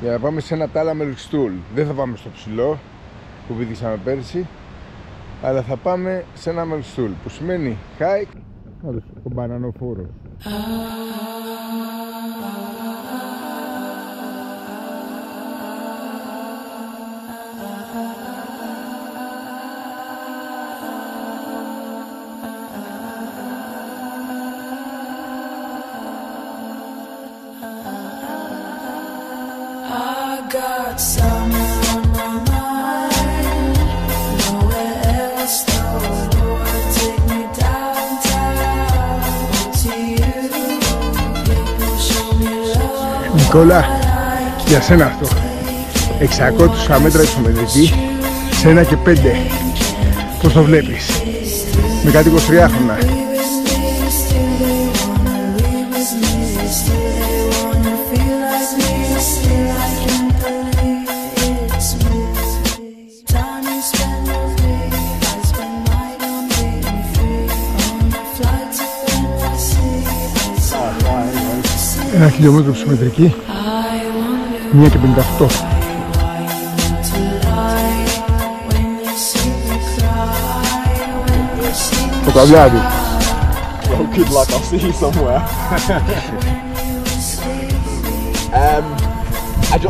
Για να πάμε σε ένα Talamer Stool. Δεν θα πάμε στο ψηλό που πηδήσαμε πέρσι, αλλά θα πάμε σε ένα Stool που σημαίνει hike. Άλλος ο μπανανοφόρος. Got summer on my mind, nowhere else, no Lord, take me downtown to you, people show me love. Νικόλα, για σένα αυτό. 600 μέτρα ισομετρική, σε 1 και 5. Πώς το βλέπεις? Με κάτι 23χρονα. Ένα χιλιόμετρο ψωμετρική, 1 και 58. Το καβλιάδι. Well, good luck, I'll see you somewhere.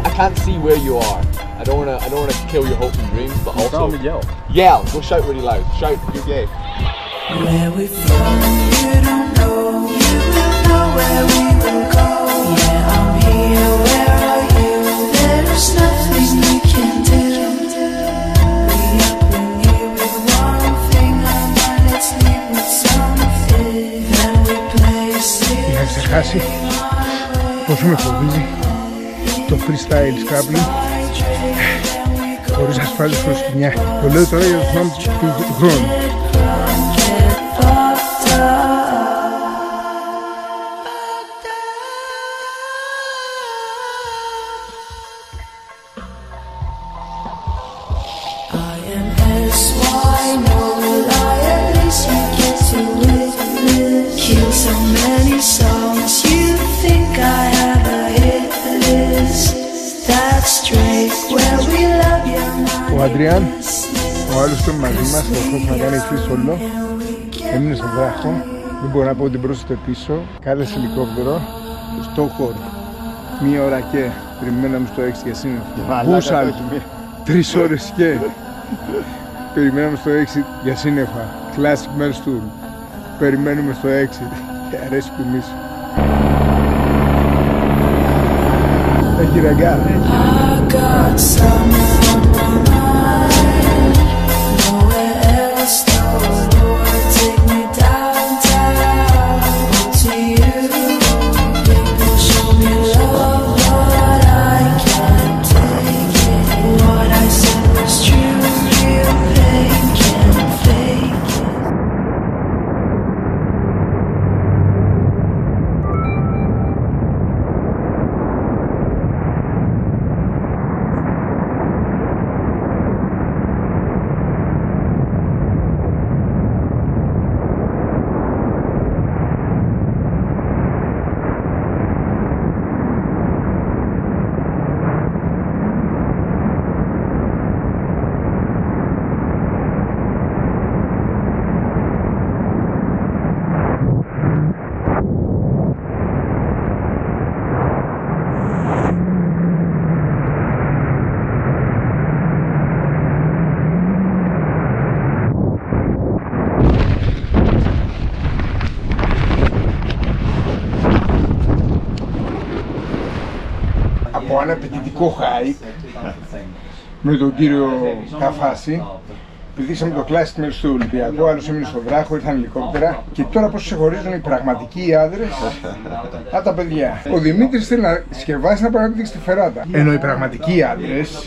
I can't see where you are. I don't wanna kill your hopes and dreams, but also yell. Go shout really loud. Shout, you're gay. Where we from, you don't know. You will know where we will go. Yeah, I'm here, where are you? There's nothing we can do. We up in here with one thing on mind. Let's leave with something. Then we play still. Είχα ξεχάσει πόσο με φοβίζει το freestyle scrabbling χωρίς ασφάλεια χωρίς σκηνιά. Το λέω τώρα για το θυμάμαι του χρόνου. Ο Αντριάν, ο άλλος που είναι μαζί μας, ο οποίος να κάνει free solo, έμεινε στον βράχο, δεν μπορώ να πω ότι μπροστά πίσω, κάλεσε ελικόπτερο, στο χώρο. 1 ώρα και περιμέναμε στο 6 για σύννεφο. Μπούσαλ, 3 ώρες και περιμέναμε στο 6 για σύννεφα. Classic Mel Stool. Περιμένουμε στο 6. Αρέσει που εμείς. Έχει ρεγκά. Από ένα απαιτητικό hike με τον κύριο Καφάση πηδήσαμε το Classic Mel στο Ολυμπιακό, άλλος έμεινε στο βράχο, ήρθαν ελικόπτερα και τώρα πώς ξεχωρίζουν οι πραγματικοί άντρες από τα παιδιά. Ο Δημήτρης θέλει να σκευάσει να πάει να πηδήξει τη φεράτα, ενώ οι πραγματικοί άντρες